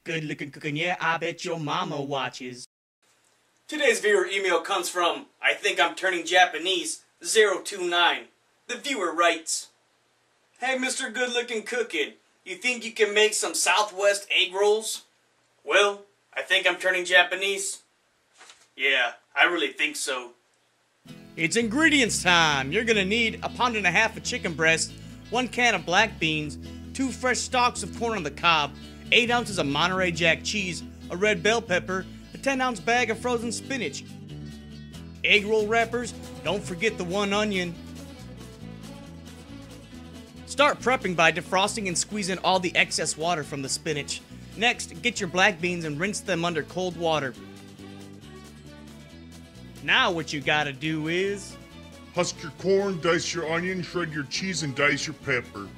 Good looking cooking, yeah, I bet your mama watches. Today's viewer email comes from, I think I'm turning Japanese, 029. The viewer writes, Hey Mr. Good Lookin Cookin, you think you can make some Southwest egg rolls? Well, I think I'm turning Japanese. Yeah, I really think so. It's ingredients time. You're gonna need 1.5 pounds of chicken breast, 1 can of black beans, 2 fresh stalks of corn on the cob, 8 ounces of Monterey Jack cheese, a red bell pepper, a 10-ounce bag of frozen spinach. Egg roll wrappers, don't forget the 1 onion. Start prepping by defrosting and squeezing all the excess water from the spinach. Next, get your black beans and rinse them under cold water. Now what you gotta do is... husk your corn, dice your onion, shred your cheese, and dice your pepper.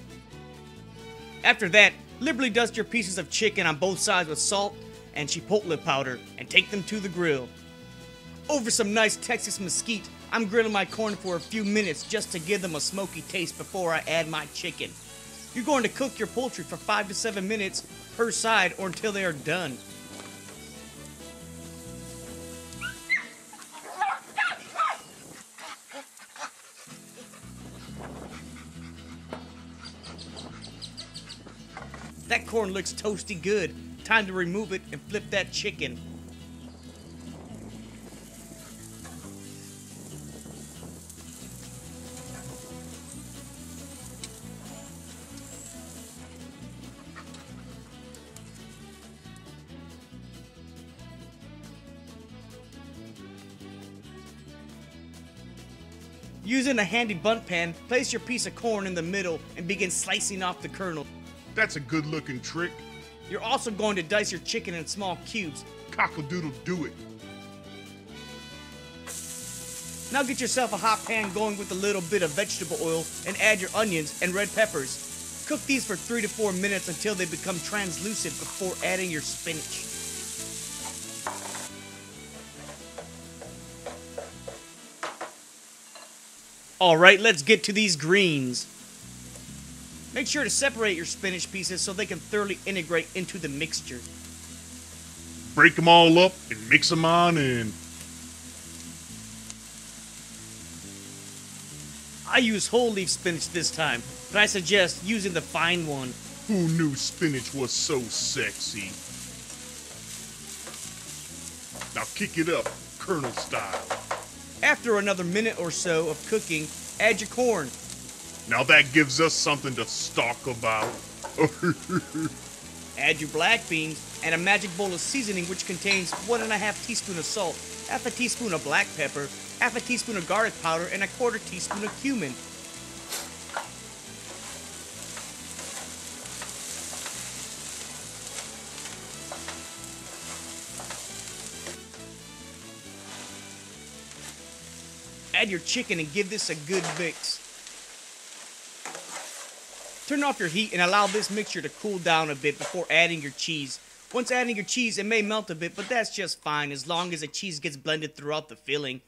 After that, liberally dust your pieces of chicken on both sides with salt and chipotle powder and take them to the grill. Over some nice Texas mesquite, I'm grilling my corn for a few minutes just to give them a smoky taste before I add my chicken. You're going to cook your poultry for 5 to 7 minutes per side or until they are done. That corn looks toasty good. Time to remove it and flip that chicken. Using a handy bunt pan, place your piece of corn in the middle and begin slicing off the kernel. That's a good looking trick. You're also going to dice your chicken in small cubes. Cock-a-doodle do it. Now get yourself a hot pan going with a little bit of vegetable oil and add your onions and red peppers. Cook these for 3 to 4 minutes until they become translucent before adding your spinach. Alright, let's get to these greens. Make sure to separate your spinach pieces so they can thoroughly integrate into the mixture. Break them all up and mix them on in. I use whole leaf spinach this time, but I suggest using the fine one. Who knew spinach was so sexy? Now kick it up, Colonel style. After another minute or so of cooking, add your corn. Now that gives us something to talk about. Add your black beans and a magic bowl of seasoning which contains 1.5 teaspoons of salt, 1/2 teaspoon of black pepper, 1/2 teaspoon of garlic powder, and 1/4 teaspoon of cumin. Add your chicken and give this a good mix. Turn off your heat and allow this mixture to cool down a bit before adding your cheese. Once adding your cheese, it may melt a bit, but that's just fine as long as the cheese gets blended throughout the filling.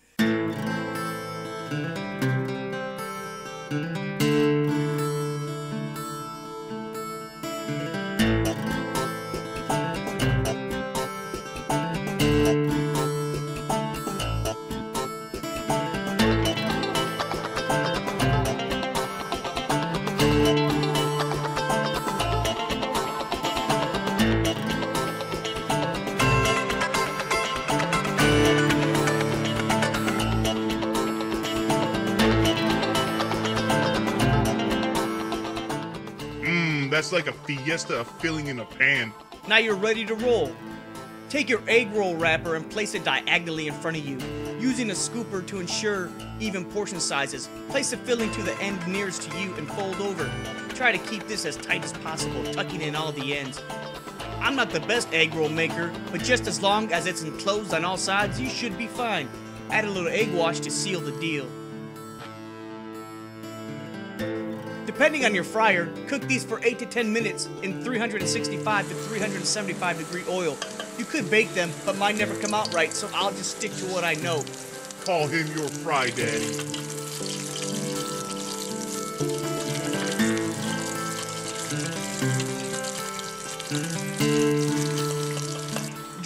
That's like a fiesta of filling in a pan. Now you're ready to roll. Take your egg roll wrapper and place it diagonally in front of you. Using a scooper to ensure even portion sizes, place the filling to the end nearest to you and fold over. Try to keep this as tight as possible, tucking in all the ends. I'm not the best egg roll maker, but just as long as it's enclosed on all sides, you should be fine. Add a little egg wash to seal the deal. Depending on your fryer, cook these for 8 to 10 minutes in 365 to 375 degree oil. You could bake them, but mine never come out right, so I'll just stick to what I know. Call him your fry daddy.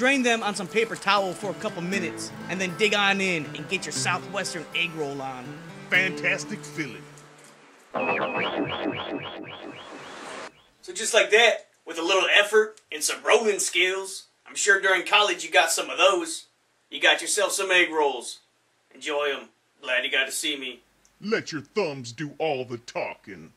Drain them on some paper towel for a couple minutes, and then dig on in and get your Southwestern egg roll on. Fantastic filling. So just like that, with a little effort and some rolling skills, I'm sure during college you got some of those. You got yourself some egg rolls. Enjoy them. Glad you got to see me. Let your thumbs do all the talking.